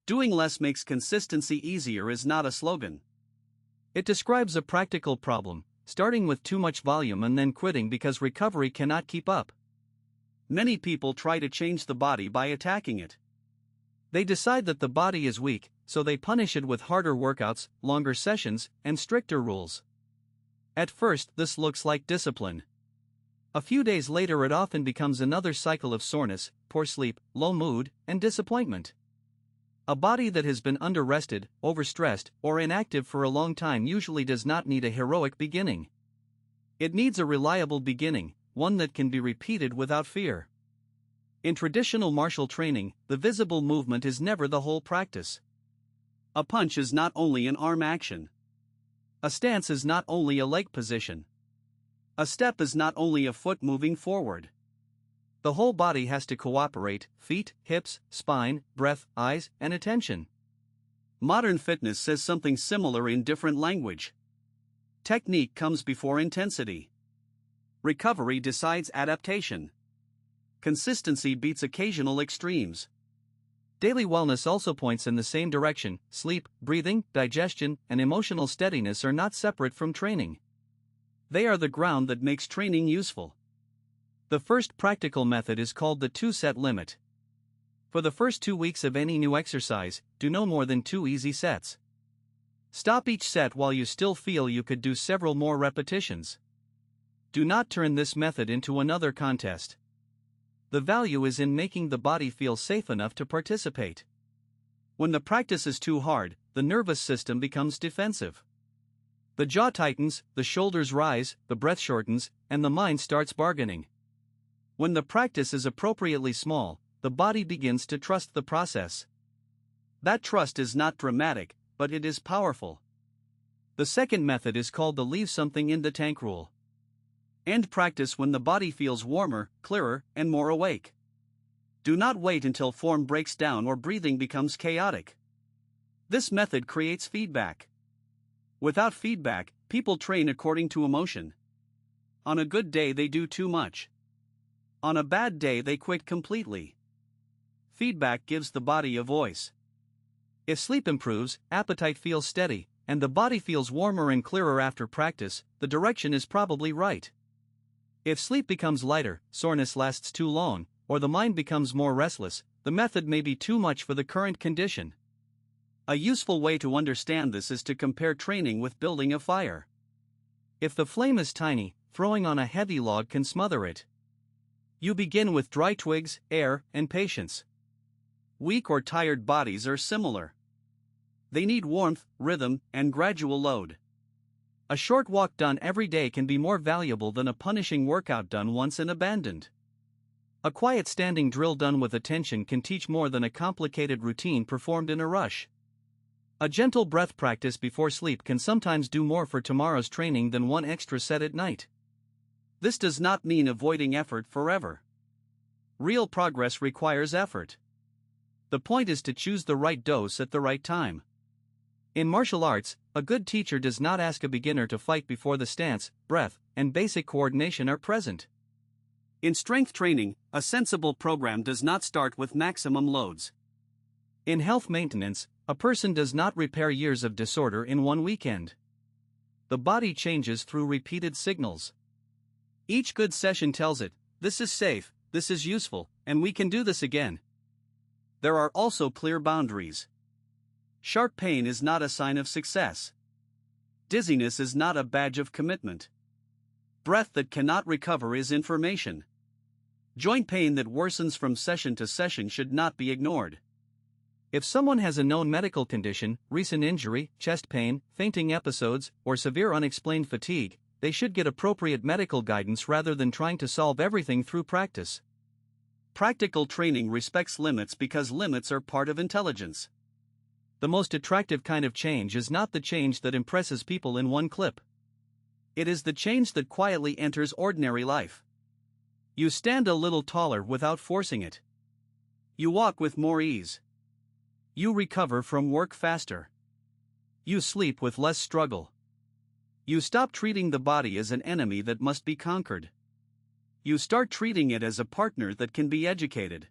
Doing less makes consistency easier is not a slogan. It describes a practical problem, starting with too much volume and then quitting because recovery cannot keep up. Many people try to change the body by attacking it. They decide that the body is weak, so they punish it with harder workouts, longer sessions, and stricter rules. At first, this looks like discipline. A few days later, it often becomes another cycle of soreness, poor sleep, low mood, and disappointment. A body that has been under-rested, overstressed, or inactive for a long time usually does not need a heroic beginning. It needs a reliable beginning, one that can be repeated without fear. In traditional martial training, the visible movement is never the whole practice. A punch is not only an arm action. A stance is not only a leg position. A step is not only a foot moving forward. The whole body has to cooperate: feet, hips, spine, breath, eyes, and attention. Modern fitness says something similar in different language. Technique comes before intensity. Recovery decides adaptation. Consistency beats occasional extremes. Daily wellness also points in the same direction. Sleep, breathing, digestion, and emotional steadiness are not separate from training. They are the ground that makes training useful. The first practical method is called the 2-set limit. For the first 2 weeks of any new exercise, do no more than 2 easy sets. Stop each set while you still feel you could do several more repetitions. Do not turn this method into another contest. The value is in making the body feel safe enough to participate. When the practice is too hard, the nervous system becomes defensive. The jaw tightens, the shoulders rise, the breath shortens, and the mind starts bargaining. When the practice is appropriately small, the body begins to trust the process. That trust is not dramatic, but it is powerful. The second method is called the leave something in the tank rule. End practice when the body feels warmer, clearer, and more awake. Do not wait until form breaks down or breathing becomes chaotic. This method creates feedback. Without feedback, people train according to emotion. On a good day, they do too much. On a bad day, they quit completely. Feedback gives the body a voice. If sleep improves, appetite feels steady, and the body feels warmer and clearer after practice, the direction is probably right. If sleep becomes lighter, soreness lasts too long, or the mind becomes more restless, the method may be too much for the current condition. A useful way to understand this is to compare training with building a fire. If the flame is tiny, throwing on a heavy log can smother it. You begin with dry twigs, air, and patience. Weak or tired bodies are similar. They need warmth, rhythm, and gradual load. A short walk done every day can be more valuable than a punishing workout done once and abandoned. A quiet standing drill done with attention can teach more than a complicated routine performed in a rush. A gentle breath practice before sleep can sometimes do more for tomorrow's training than one extra set at night. This does not mean avoiding effort forever. Real progress requires effort. The point is to choose the right dose at the right time. In martial arts, a good teacher does not ask a beginner to fight before the stance, breath, and basic coordination are present. In strength training, a sensible program does not start with maximum loads. In health maintenance, a person does not repair years of disorder in one weekend. The body changes through repeated signals. Each good session tells it, this is safe, this is useful, and we can do this again. There are also clear boundaries. Sharp pain is not a sign of success. Dizziness is not a badge of commitment. Breath that cannot recover is information. Joint pain that worsens from session to session should not be ignored. If someone has a known medical condition, recent injury, chest pain, fainting episodes, or severe unexplained fatigue, they should get appropriate medical guidance rather than trying to solve everything through practice. Practical training respects limits because limits are part of intelligence. The most attractive kind of change is not the change that impresses people in one clip. It is the change that quietly enters ordinary life. You stand a little taller without forcing it. You walk with more ease. You recover from work faster. You sleep with less struggle. You stop treating the body as an enemy that must be conquered. You start treating it as a partner that can be educated.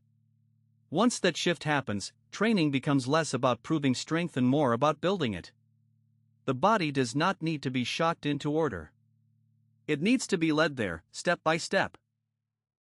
Once that shift happens, training becomes less about proving strength and more about building it. The body does not need to be shocked into order. It needs to be led there, step by step.